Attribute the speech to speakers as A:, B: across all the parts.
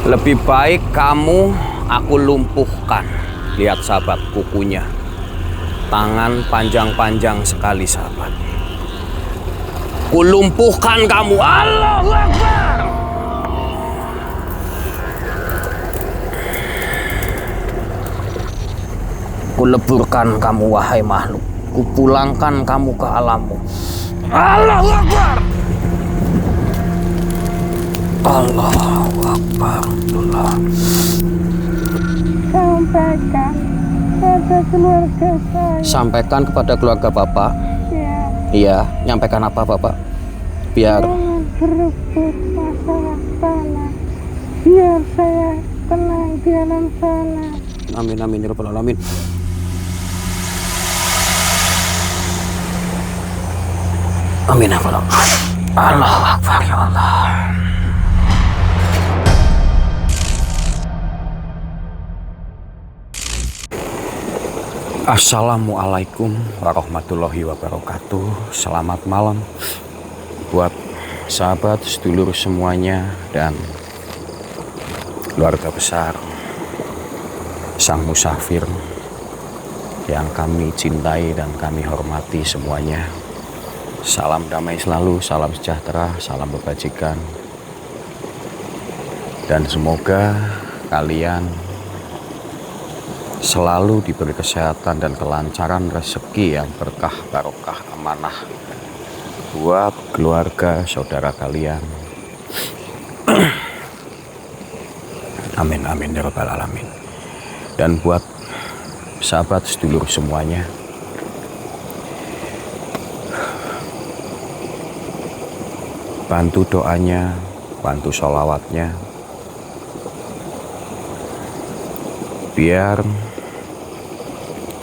A: Lebih baik kamu aku lumpuhkan. Lihat sahabat, kukunya. Tangan panjang-panjang sekali sahabat. Kulumpuhkan kamu. Allahu Akbar. Kuleburkan kamu wahai makhluk. Kupulangkan kamu ke alammu. Allahu Akbar. Allahu Akbar. Allah.
B: Sampaikan pada keluarga saya.
A: Sampaikan kepada keluarga Bapak.
B: Ya.
A: Iya, nyampaikan apa Bapak? Biar
B: Jangan berebut masalah tanah. Biar saya tenang di alam sana.
A: amin amin ya rabbal alamin. Amin ya rabbal alamin. Allahu Akbar ya Allah. Assalamualaikum warahmatullahi wabarakatuh. Selamat malam buat sahabat, sedulur semuanya dan keluarga besar Sang Musafir yang kami cintai dan kami hormati semuanya. Salam damai selalu, salam sejahtera, salam kebajikan. Dan semoga kalian selalu diberi kesehatan dan kelancaran rezeki yang berkah, barokah, amanah buat keluarga saudara kalian. Amin amin ya rabbal alamin. Dan buat sahabat sedulur semuanya, bantu doanya, bantu sholawatnya, biar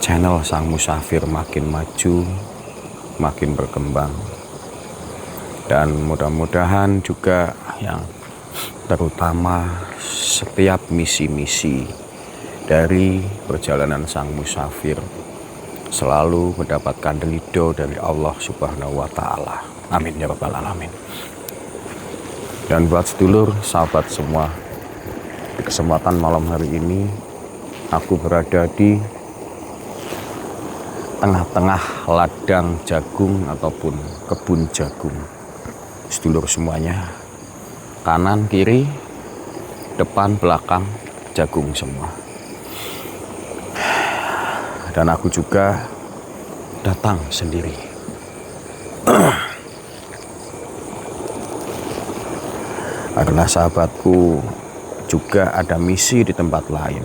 A: channel Sang Musafir makin maju, makin berkembang. Dan mudah-mudahan juga yang terutama setiap misi-misi dari perjalanan Sang Musafir selalu mendapatkan ridho dari Allah Subhanahu wa Ta'ala. Amin ya rabbal alamin. Dan buat sedulur, sahabat semua, di kesempatan malam hari ini aku berada di tengah-tengah ladang jagung ataupun kebun jagung. Sedulur semuanya, kanan, kiri, depan, belakang, jagung semua. Dan aku juga datang sendiri. Karena sahabatku juga ada misi di tempat lain.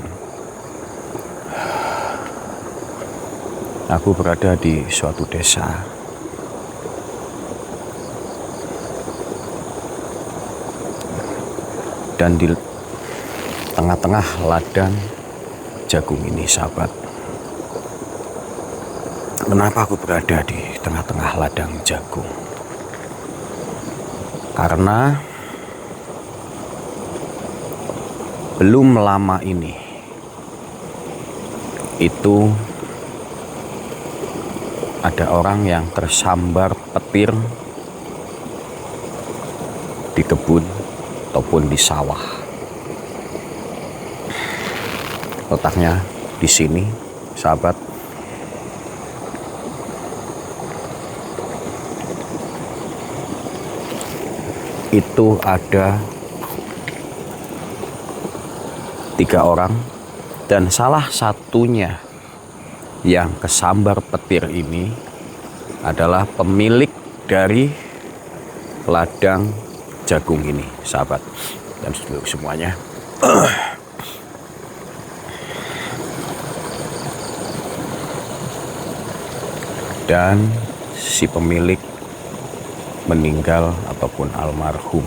A: Aku berada di suatu desa. Dan di tengah-tengah ladang jagung ini, sahabat. Kenapa aku berada di tengah-tengah ladang jagung? Karena belum lama ini itu ada orang yang tersambar petir di kebun ataupun di sawah. Letaknya di sini, sahabat. Itu ada 3 orang dan salah satunya yang kesambar petir ini adalah pemilik dari ladang jagung ini, sahabat dan sedulur semuanya. Dan si pemilik meninggal ataupun almarhum.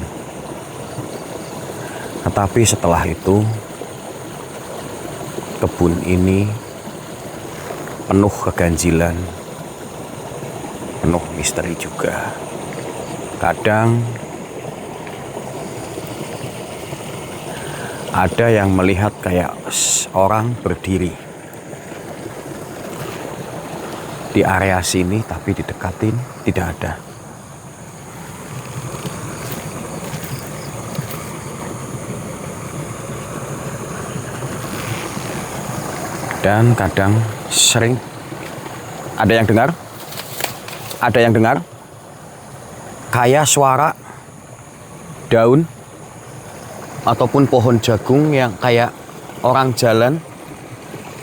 A: Tetapi setelah itu kebun ini penuh keganjilan, penuh misteri juga. Kadang ada yang melihat kayak orang berdiri di area sini, tapi didekatin tidak ada. Dan kadang sering ada yang dengar? Ada yang dengar? Kayak suara daun ataupun pohon jagung yang kayak orang jalan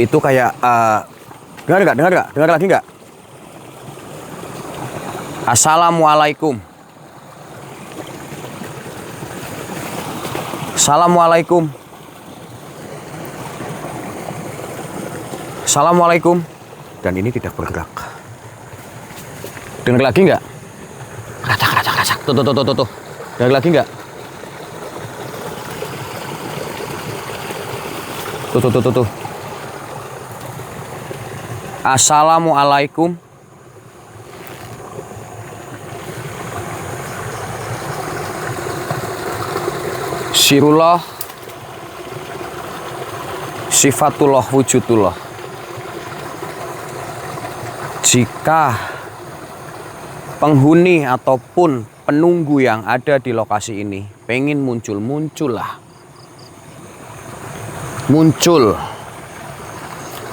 A: itu kayak dengar nggak? Dengar nggak? Dengar lagi nggak? Assalamualaikum. Assalamualaikum. Assalamualaikum. Dan ini tidak bergerak. Dengar lagi nggak? Rasak, rasak, rasak. Tuh. Dengar lagi nggak? Tuh. Assalamualaikum. Sirullah, sifatullah, wujudullah. Jika penghuni ataupun penunggu yang ada di lokasi ini pengen muncullah. Muncul.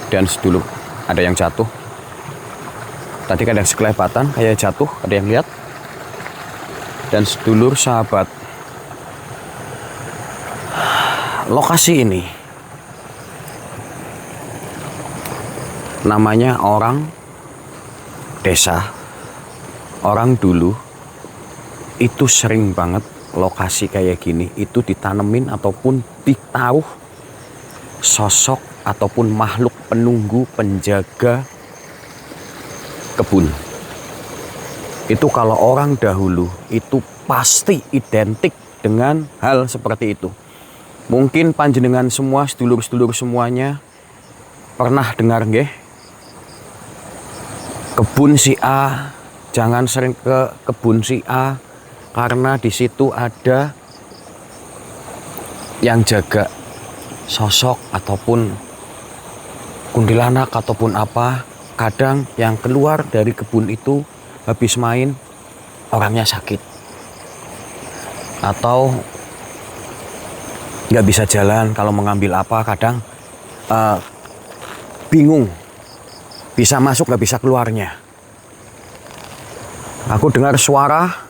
A: Dan sedulur, ada yang jatuh. Tadi kan ada sekelebatan kayak jatuh, ada yang lihat. Dan sedulur sahabat, lokasi ini namanya orang desa, orang dulu itu sering banget lokasi kayak gini itu ditanemin ataupun ditaruh sosok ataupun makhluk penunggu penjaga kebun. Itu kalau orang dahulu itu pasti identik dengan hal seperti itu. Mungkin panjenengan semua, sedulur-sedulur semuanya pernah dengar nggih? Kebun si A, jangan sering ke kebun si A karena di situ ada yang jaga sosok ataupun kuntilanak ataupun apa. Kadang yang keluar dari kebun itu habis main orangnya sakit atau nggak bisa jalan, kalau mengambil apa kadang bingung, bisa masuk nggak bisa keluarnya. Aku dengar suara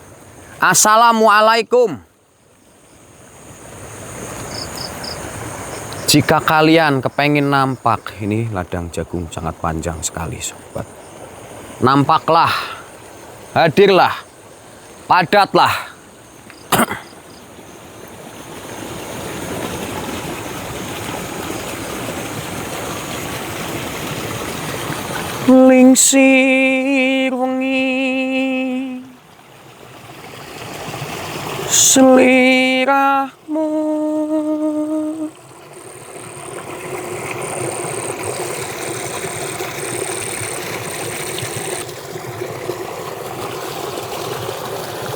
A: Assalamualaikum. Jika kalian kepengin nampak, ini ladang jagung sangat panjang sekali sobat. Nampaklah, hadirlah, padatlah. Lingsir wengi selirahmu,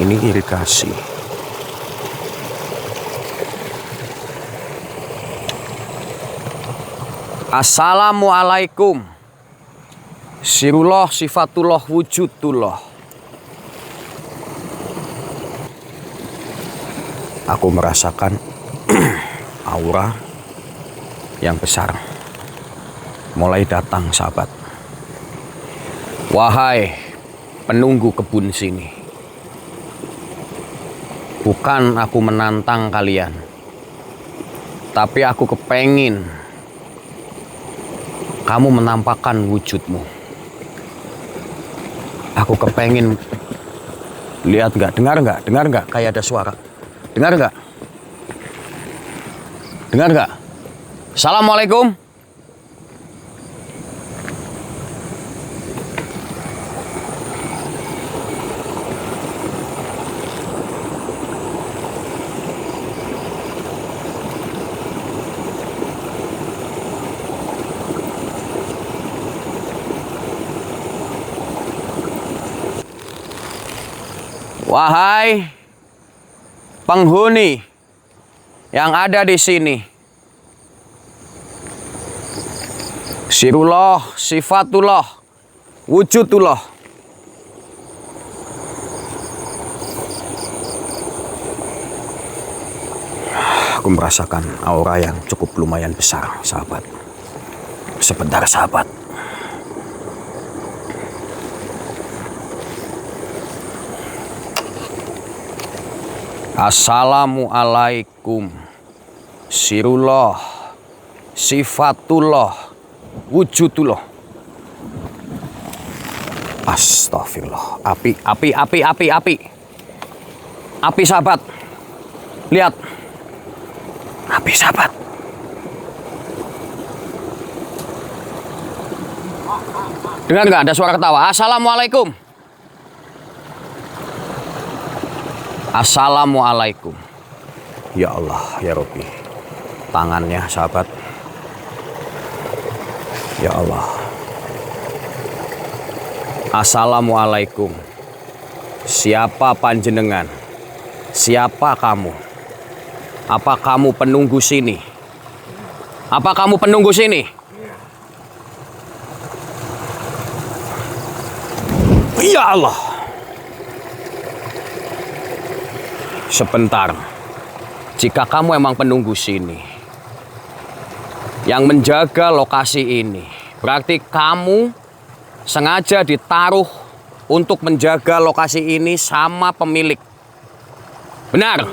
A: ini irigasi. Assalamualaikum. Sirullah, sifatullah, wujudullah. Aku merasakan aura yang besar mulai datang sahabat. Wahai penunggu kebun sini, bukan aku menantang kalian, tapi aku kepengin kamu menampakkan wujudmu. Aku kepengin lihat nggak, dengar nggak, kayak ada suara. Dengar nggak? Dengar nggak? Assalamualaikum. Wahai penghuni yang ada di sini, sirullah, sifatullah, wujudullah. Aku merasakan aura yang cukup lumayan besar, sahabat. Sebentar sahabat. Assalamualaikum. Sirullah, sifatullah, wujudullah. Astagfirullah. Api. Api sahabat. Lihat. Api sahabat. Dengar nggak ada suara ketawa? Assalamualaikum. Assalamualaikum. Ya Allah, ya Rabbi. Tangannya sahabat. Ya Allah. Assalamualaikum. Siapa panjenengan? Siapa kamu? Apa kamu penunggu sini? Apa kamu penunggu sini? Ya Allah. Sebentar. Jika kamu emang penunggu sini, yang menjaga lokasi ini, berarti kamu sengaja ditaruh untuk menjaga lokasi ini sama pemilik. Benar.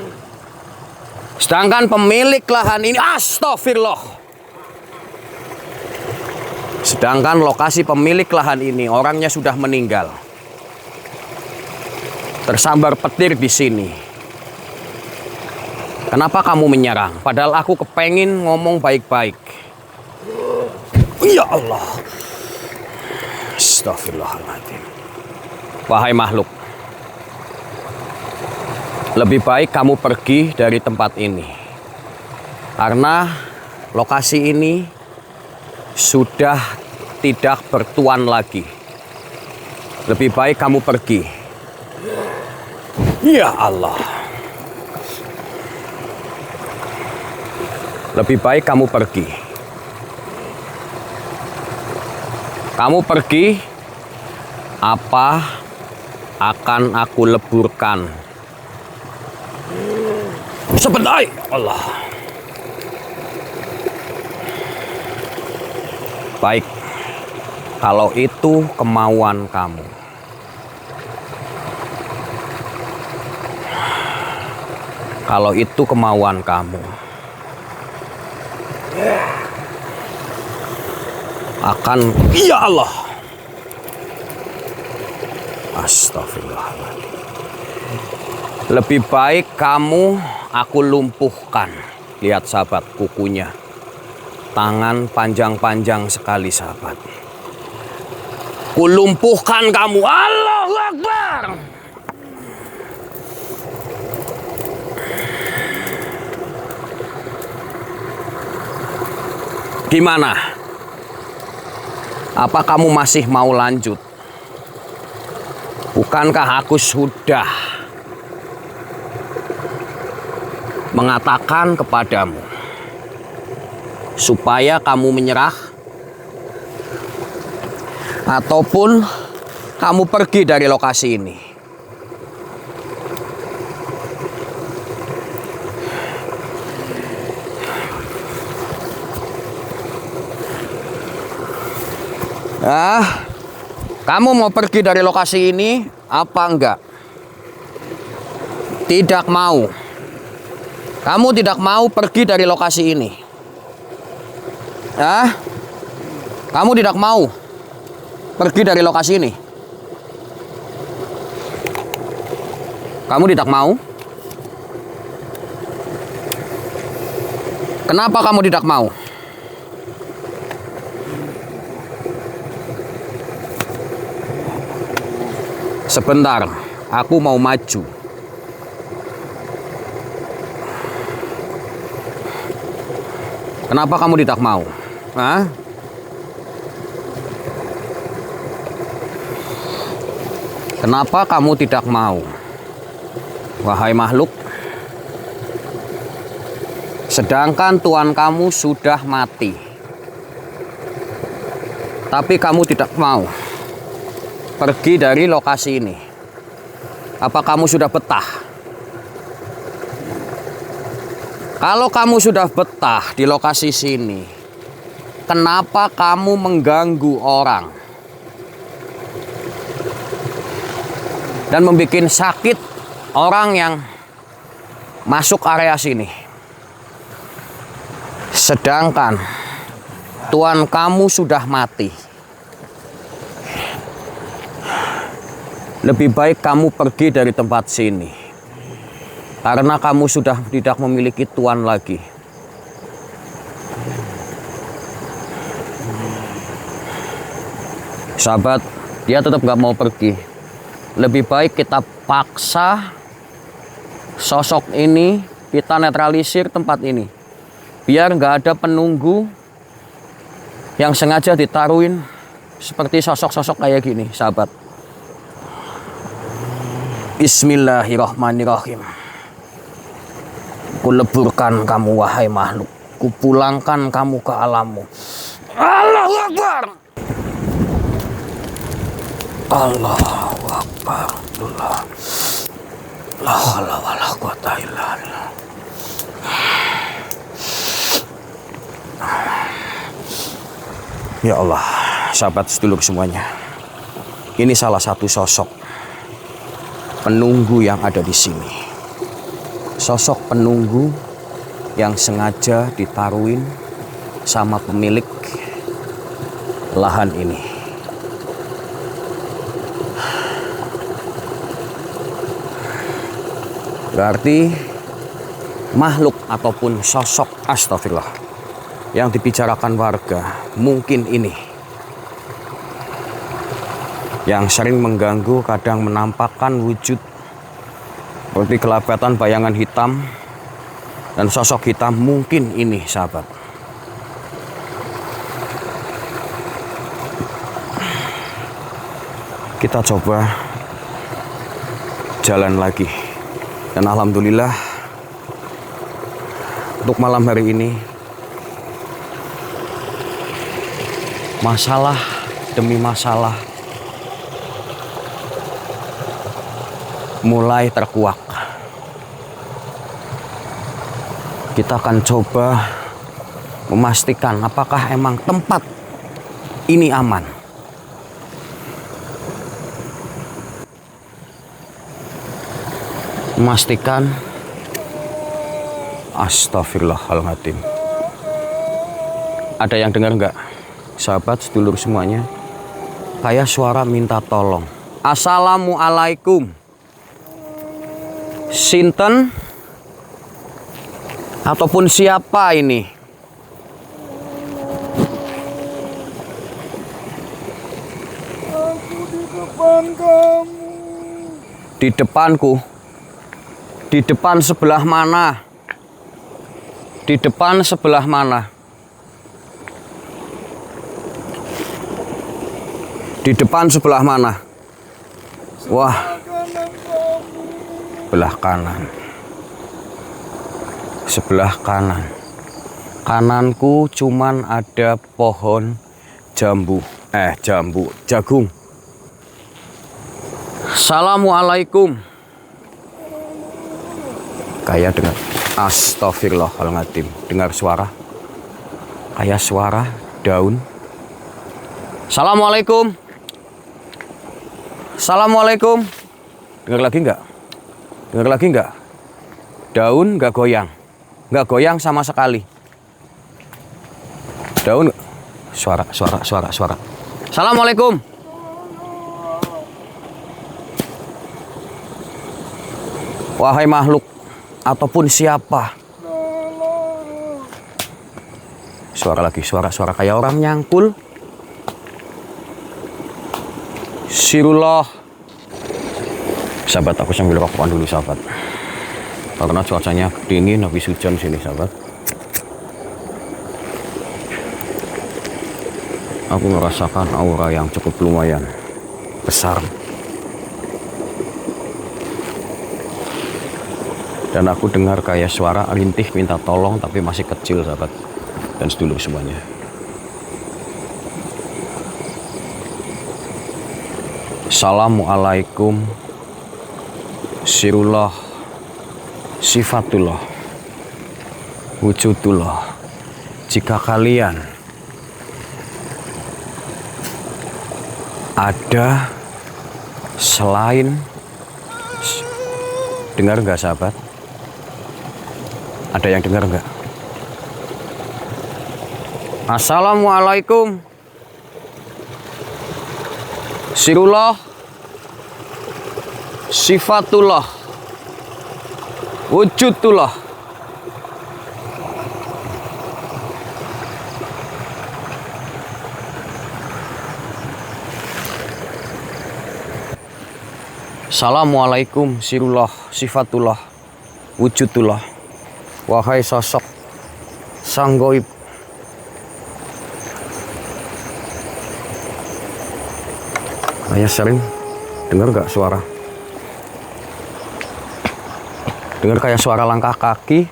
A: Sedangkan pemilik lahan ini, astagfirullah. Sedangkan lokasi pemilik lahan ini orangnya sudah meninggal. Tersambar petir di sini. Kenapa kamu menyerang? Padahal aku kepengin ngomong baik-baik. Ya Allah. Astagfirullahaladzim. Wahai makhluk. Lebih baik kamu pergi dari tempat ini. Karena lokasi ini sudah tidak bertuan lagi. Lebih baik kamu pergi. Ya Allah. Lebih baik kamu pergi. Kamu pergi, apa akan aku leburkan? Sebentar, Allah. Baik, kalau itu kemauan kamu. Kalau itu kemauan kamu. Akan, ya Allah. Astagfirullahaladzim. Lebih baik kamu aku lumpuhkan. Lihat sahabat, kukunya. Tangan panjang-panjang sekali sahabat. Kulumpuhkan kamu. Allahu Akbar. Gimana? Apa kamu masih mau lanjut? Bukankah aku sudah mengatakan kepadamu supaya kamu menyerah ataupun kamu pergi dari lokasi ini? Kamu mau pergi dari lokasi ini apa enggak? Tidak mau. Kamu tidak mau pergi dari lokasi ini. Kamu tidak mau pergi dari lokasi ini. Kamu tidak mau? Kenapa kamu tidak mau? Sebentar, aku mau maju. Kenapa kamu tidak mau? Kenapa kamu tidak mau? Wahai makhluk, sedangkan Tuhan kamu sudah mati, tapi kamu tidak mau pergi dari lokasi ini. Apa kamu sudah betah? Kalau kamu sudah betah di lokasi sini, kenapa kamu mengganggu orang dan membuat sakit orang yang masuk area sini. Sedangkan Tuhan kamu sudah mati. Lebih baik kamu pergi dari tempat sini. Karena kamu sudah tidak memiliki Tuhan lagi. Sahabat, dia tetap gak mau pergi. Lebih baik kita paksa sosok ini, kita netralisir tempat ini. Biar gak ada penunggu yang sengaja ditaruhin seperti sosok-sosok kayak gini, sahabat. Bismillahirrahmanirrahim. Kuleburkan kamu wahai makhluk. Kupulangkan kamu ke alammu. Allahu Akbar. Allahu Akbar. La haula wala quwata illa billah. Ya Allah, sahabat sedulur semuanya. Ini salah satu sosok penunggu yang ada di sini. Sosok penunggu yang sengaja ditaruhin sama pemilik lahan ini. Berarti makhluk ataupun sosok, astagfirullah, yang dibicarakan warga mungkin ini yang sering mengganggu, kadang menampakkan wujud seperti kelabatan bayangan hitam dan sosok hitam. Mungkin ini, sahabat. Kita coba jalan lagi. Dan alhamdulillah untuk malam hari ini masalah demi masalah mulai terkuak. Kita akan coba memastikan apakah emang tempat ini aman. Memastikan. Astagfirullahaladzim. Ada yang dengar nggak, sahabat sedulur semuanya? Kayak suara minta tolong. Assalamualaikum. Sinten ataupun siapa ini?
B: Aku di depan kamu.
A: Di depanku. Di depan sebelah mana? Di depan sebelah mana? Di depan sebelah mana? Wah, sebelah kanan. Sebelah kanan. Kananku cuman ada pohon jagung. Assalamualaikum. Kayak dengar, astagfirullahaladzim, dengar suara, kayak suara daun. Assalamualaikum. Assalamualaikum. Dengar lagi nggak? Dengar lagi nggak? Daun nggak goyang sama sekali. Daun, suara. Assalamualaikum. Wahai makhluk ataupun siapa. Suara lagi, suara kayak orang nyangkul. Sirullah. Sahabat, aku sambil rokokan dulu, sahabat. Karena cuacanya dingin, habis hujan sini, sahabat. Aku merasakan aura yang cukup lumayan besar. Dan aku dengar kayak suara rintih minta tolong, tapi masih kecil, sahabat dan sedulur semuanya. Assalamualaikum. Sirullah, sifatullah, wujudullah. Jika kalian ada selain, dengar nggak sahabat? Ada yang dengar nggak? Assalamualaikum. Sirullah, sifatullah, wujudullah. Assalamualaikum sirullah, sifatullah, wujudullah. Wahai sosok sang goib, ayah sering dengar gak suara? Dengar kayak suara langkah kaki.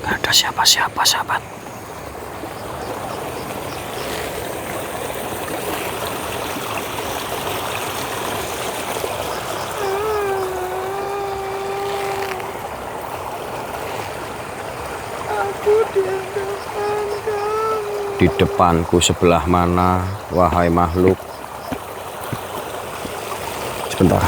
A: Gak ada siapa-siapa sahabat. Di depanku sebelah mana, wahai makhluk? Sebentar.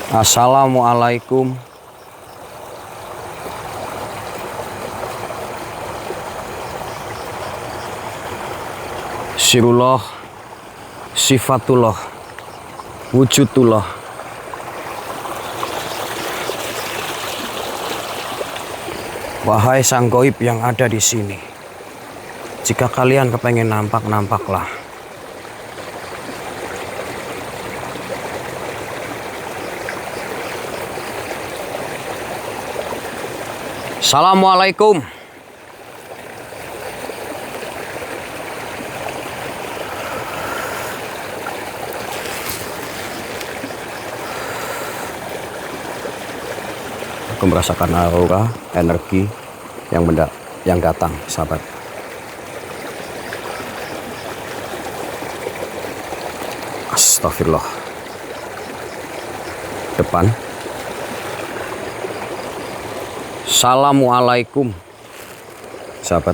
A: Assalamualaikum. Sirullah, sifatullah, wujudullah. Wahai sang goib yang ada di sini, jika kalian kepengen nampak, nampaklah. Assalamualaikum. Aku merasakan aura, energi yang datang, sahabat. Astagfirullah. Depan. Assalamualaikum. Sahabat.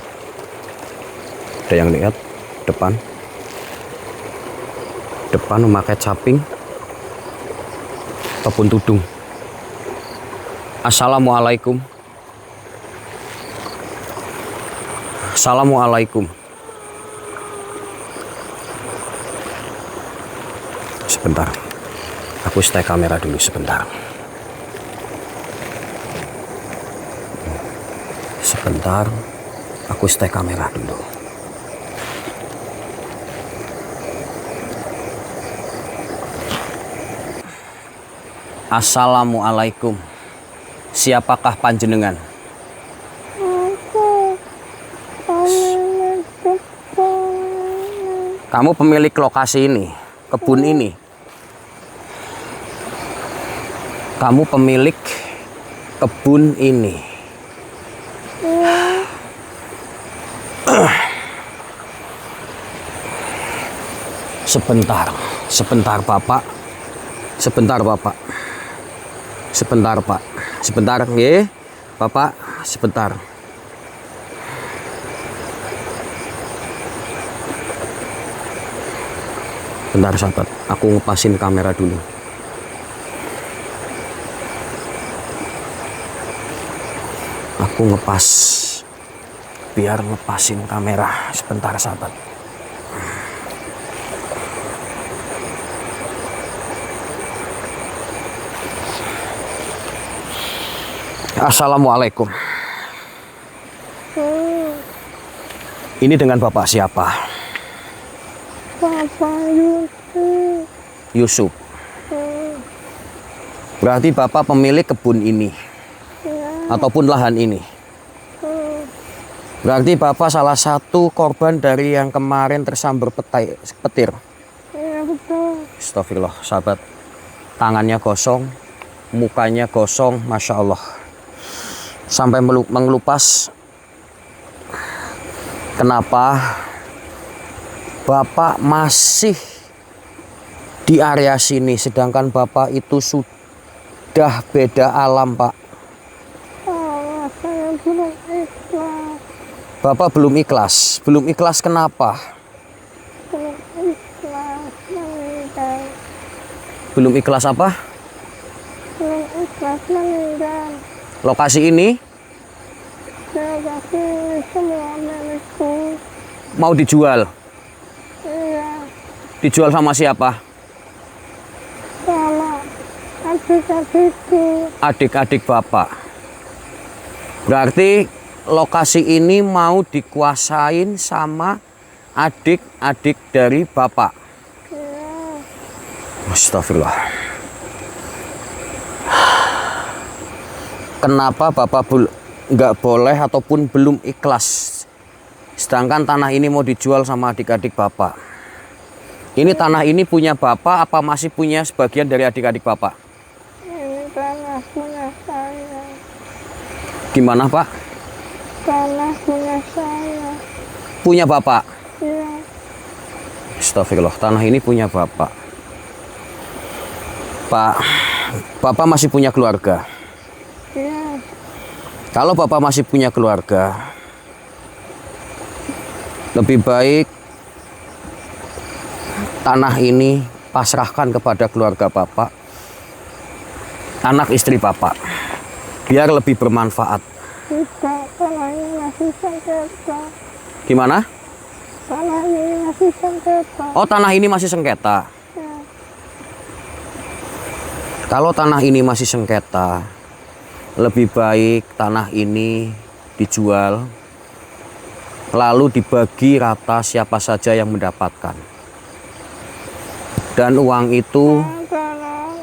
A: Ada yang lihat? Depan. Depan memakai caping ataupun tudung. Assalamualaikum. Assalamualaikum. Sebentar. Aku stay kamera dulu sebentar. Sebentar. Aku stay kamera dulu. Assalamualaikum. Siapakah panjenengan? Kamu pemilik lokasi ini, kebun ini. Kamu pemilik kebun ini. Sebentar, sebentar Bapak. Sebentar Bapak. Sebentar Pak. Sebentar, nggih. Bapak, sebentar. Bentar sahabat, aku ngepasin kamera dulu. Aku ngepas, biar ngepasin kamera. Sebentar sahabat. Assalamualaikum. Ini dengan Bapak siapa?
B: Bapak Yusuf.
A: Yusuf. Berarti Bapak pemilik kebun ini, ataupun lahan ini. Berarti Bapak salah satu korban dari yang kemarin tersambar petir.
B: Iya betul.
A: Astagfirullah, sahabat. Tangannya gosong, mukanya gosong, Masya Allah. Sampai mengelupas. Kenapa Bapak masih di area sini, sedangkan Bapak itu sudah beda alam, Pak.
B: Saya belum ikhlas.
A: Bapak belum ikhlas. Belum ikhlas kenapa?
B: Belum ikhlas meninggal.
A: Belum ikhlas apa?
B: Belum ikhlas meninggal.
A: Lokasi ini
B: Saya kasih semua milikku.
A: mau dijual.
B: Iya,
A: Dijual sama siapa?
B: sama adik-adikku.
A: Adik-adik Bapak. Berarti lokasi ini mau dikuasain sama adik-adik dari Bapak.
B: Iya,
A: Astagfirullah. Kenapa Bapak nggak boleh ataupun belum ikhlas? Sedangkan tanah ini mau dijual sama adik-adik Bapak. Ini tanah ini punya Bapak apa masih punya sebagian dari adik-adik Bapak?
B: ini tanah punya saya.
A: Gimana Pak?
B: Tanah punya saya.
A: Punya Bapak?
B: Iya,
A: Astagfirullah, tanah ini punya Bapak. Pak, Bapak masih punya keluarga.
B: iya,
A: Kalau Bapak masih punya keluarga, lebih baik tanah ini pasrahkan kepada keluarga Bapak, anak istri Bapak, biar lebih bermanfaat.
B: tidak, tanah ini masih sengketa.
A: Gimana?
B: Tanah ini masih sengketa.
A: Oh, tanah ini masih sengketa.
B: Ya,
A: Kalau tanah ini masih sengketa, lebih baik tanah ini dijual, lalu dibagi rata siapa saja yang mendapatkan. Dan uang itu
B: tolong,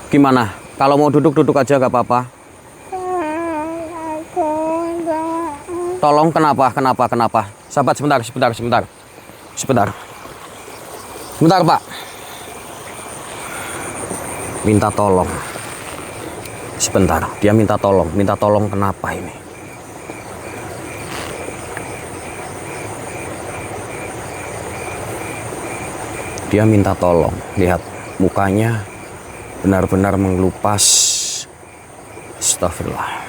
A: gimana? Kalau mau duduk-duduk aja gak apa-apa.
B: aku minta maaf.
A: Tolong kenapa? Sahabat sebentar. Sebentar Pak. Minta tolong. Sebentar, dia minta tolong. Minta tolong kenapa ini? Dia minta tolong. Lihat mukanya benar-benar mengelupas. Astagfirullah.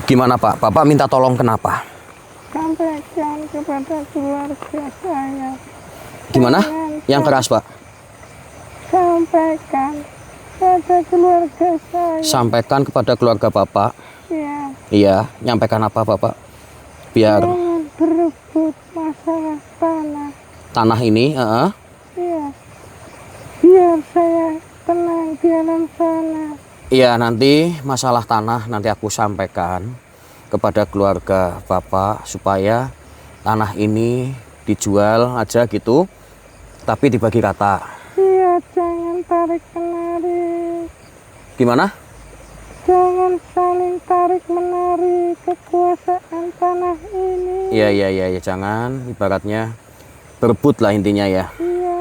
A: Gimana Pak? Bapak minta tolong kenapa?
B: Sampaikan kepada keluarga saya.
A: Gimana? Yang keras Pak?
B: Sampaikan kepada keluarga saya.
A: Sampaikan kepada keluarga Bapak.
B: Ya,
A: Iya, nyampaikan apa Bapak? Biar
B: jangan berebut masalah tanah.
A: tanah ini,
B: Ya, biar saya tenang di alam sana.
A: iya nanti masalah tanah nanti aku sampaikan kepada keluarga Bapak supaya tanah ini dijual aja gitu, tapi dibagi rata.
B: Iya, jangan tarik menarik.
A: Gimana?
B: Jangan saling tarik menarik kekuasaan tanah ini.
A: Iya, jangan ibaratnya berebut lah intinya ya.
B: Iya,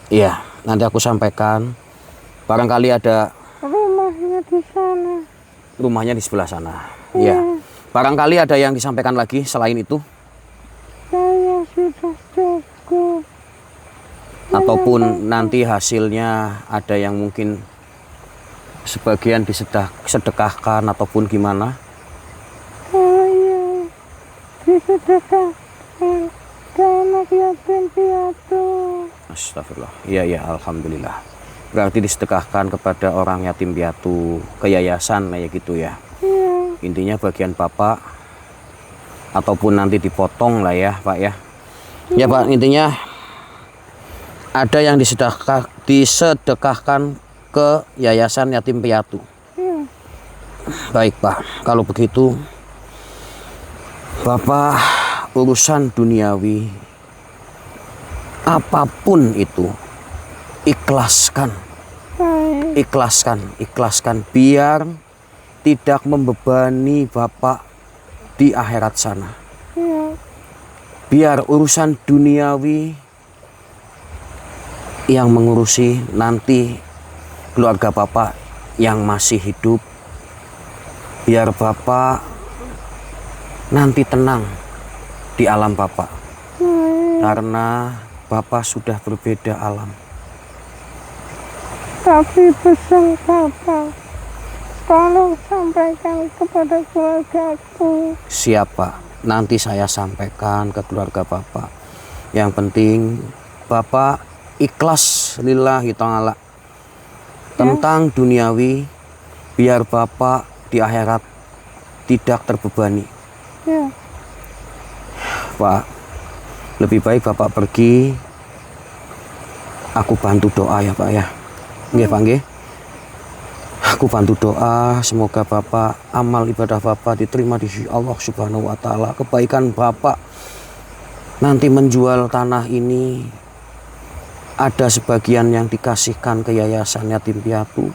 A: Iya, nanti aku sampaikan. Barangkali ada
B: rumahnya di sana.
A: rumahnya di sebelah sana. Iya. Barangkali ada yang disampaikan lagi selain itu,
B: Saya sudah cukup.
A: ataupun nanti hasilnya ada yang mungkin sebagian disedekahkan ataupun gimana.
B: Saya disedekahkan ke anak yatim piatu.
A: Astagfirullah. Iya, alhamdulillah. Berarti disedekahkan kepada orang yatim piatu ke yayasan kayak gitu ya.
B: Iya,
A: Intinya bagian Bapak ataupun nanti dipotong lah ya Pak ya. Ya Pak, intinya ada yang disedekahkan ke yayasan yatim piatu.
B: iya.
A: Baik Pak, kalau begitu Bapak urusan duniawi apapun itu ikhlaskan,
B: Baik,
A: ikhlaskan biar tidak membebani Bapak di akhirat sana.
B: iya.
A: Biar urusan duniawi yang mengurusi nanti keluarga Bapak yang masih hidup. Biar Bapak nanti tenang di alam Bapak.
B: Baik,
A: Karena Bapak sudah berbeda alam.
B: Tapi pesan Bapak, tolong sampaikan kepada keluargaku.
A: Siapa? Nanti saya sampaikan ke keluarga Bapak. Yang penting Bapak ikhlas lillahi ta'ala tentang duniawi, biar Bapak di akhirat tidak terbebani.
B: Ya,
A: Pak, lebih baik Bapak pergi, aku bantu doa ya Pak ya. Nggih Pak nggih. Aku bantu doa semoga Bapak amal ibadah Bapak diterima di sisi Allah Subhanahu wa taala. Kebaikan Bapak nanti menjual tanah ini, ada sebagian yang dikasihkan ke yayasan yatim piatu.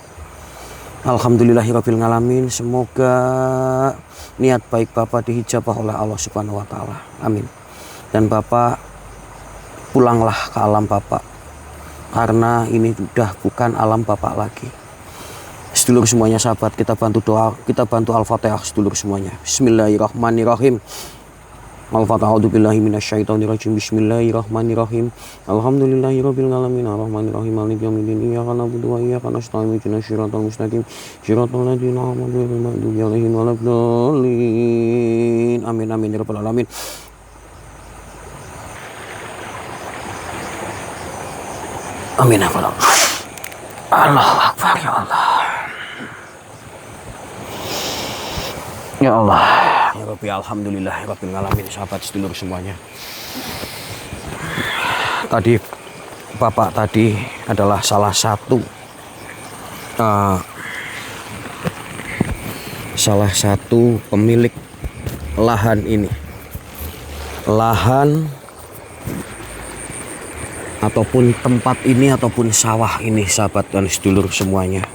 A: Alhamdulillahirabbil alamin. Semoga niat baik Bapak dihijabah oleh Allah Subhanahu wa taala. Amin. Dan Bapak pulanglah ke alam Bapak, karena ini sudah bukan alam Bapak lagi. Sedulur semuanya, sahabat, kita bantu doa, kita bantu Al-Fatihah sedulur semuanya. Bismillahirrahmanirrahim. Al-Fatihah. A'udzubillahi minasyaitonirrajim. Bismillahirrahmanirrahim. Alhamdulillahirabbil alamin. Arrahmanirrahim. Maliki yaumiddin. Iyyaka na'budu wa iyyaka nasta'in. Ihdinas siratal mustaqim. Siratal ladzina an'amta 'alaihim ghairil maghdubi 'alaihim waladdallin. Amin amin ya rabbal alamin. Amin ya rabbal alamin. Allahu akbar ya Allah. Ya Allah, ya Rabbi, alhamdulillah ya Rabbil alamin. Sahabat sedulur semuanya, tadi Bapak tadi adalah salah satu pemilik lahan ini, lahan ataupun tempat ini ataupun sawah ini, sahabat dan sedulur semuanya.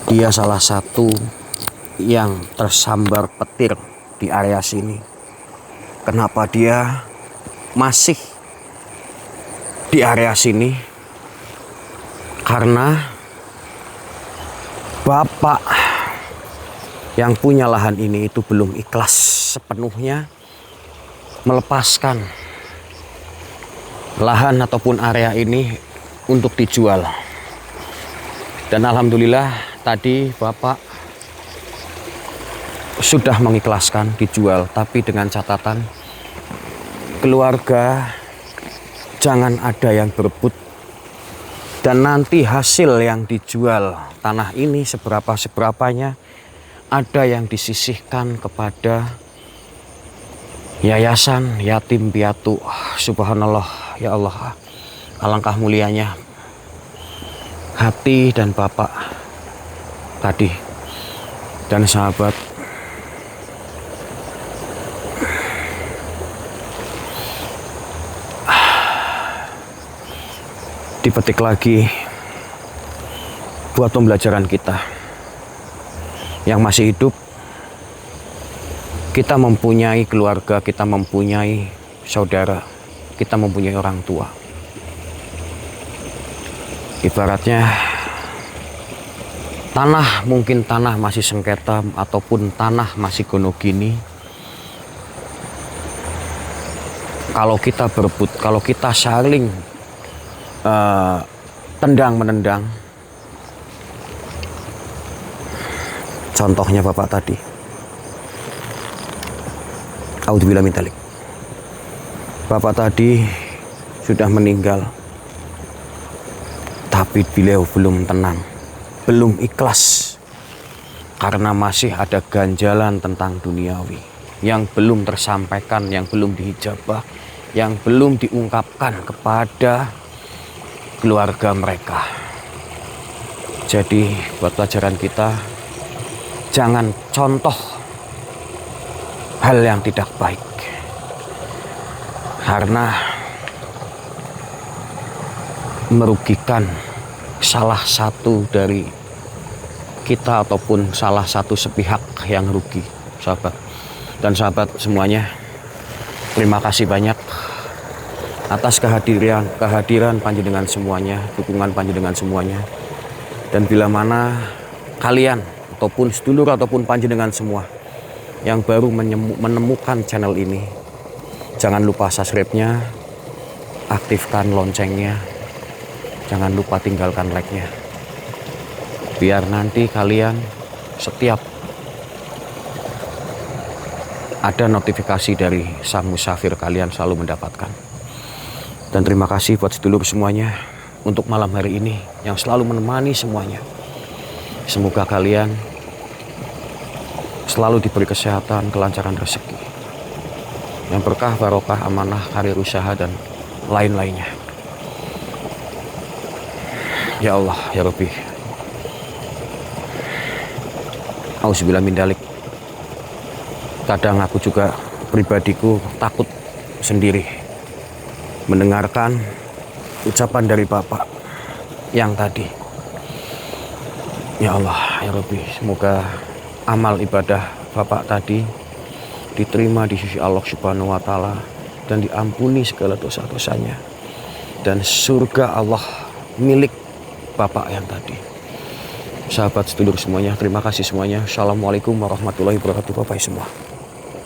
A: Dia salah satu yang tersambar petir di area sini. Kenapa dia masih di area sini? Karena Bapak yang punya lahan ini itu belum ikhlas sepenuhnya melepaskan lahan ataupun area ini untuk dijual. Dan alhamdulillah tadi Bapak sudah mengikhlaskan dijual, tapi dengan catatan keluarga jangan ada yang berebut, dan nanti hasil yang dijual tanah ini seberapanya ada yang disisihkan kepada yayasan yatim piatu. Subhanallah ya Allah, alangkah mulianya hati dan Bapak tadi dan sahabat. Dipetik lagi buat pembelajaran kita yang masih hidup. Kita mempunyai keluarga, kita mempunyai saudara, kita mempunyai orang tua. Ibaratnya tanah, mungkin tanah masih sengketa ataupun tanah masih gonogini. Kalau kita berebut, kalau kita saling tendang menendang, contohnya Bapak tadi, A'udzubillahi min dzalik. Bapak tadi sudah meninggal, tapi beliau belum tenang, belum ikhlas, karena masih ada ganjalan tentang duniawi yang belum tersampaikan, yang belum dihijabah, yang belum diungkapkan kepada keluarga mereka. Jadi buat pelajaran kita, jangan contoh hal yang tidak baik, karena merugikan salah satu dari kita ataupun salah satu sepihak yang rugi, sahabat. Dan sahabat semuanya, terima kasih banyak atas kehadiran panjenengan semuanya, dukungan panjenengan semuanya. Dan bila mana kalian ataupun sedulur ataupun panjenengan semua yang baru menemukan channel ini, jangan lupa subscribe-nya, aktifkan loncengnya. Jangan lupa tinggalkan like-nya. Biar nanti kalian setiap ada notifikasi dari Sang Musafir kalian selalu mendapatkan. Dan terima kasih buat sedulur semuanya untuk malam hari ini yang selalu menemani semuanya. Semoga kalian selalu diberi kesehatan, kelancaran rezeki, yang berkah, barokah, amanah, karir usaha, dan lain-lainnya. Ya Allah, ya Rabbi. Auzubillah min dalik. Kadang aku juga pribadiku takut sendiri mendengarkan ucapan dari Bapak yang tadi. Ya Allah, ya Rabbi, semoga amal ibadah Bapak tadi diterima di sisi Allah Subhanahu wa Ta'ala dan diampuni segala dosa-dosanya, dan surga Allah milik Bapak yang tadi. Sahabat sedulur semuanya, terima kasih semuanya. Assalamualaikum warahmatullahi wabarakatuh Bapak semua.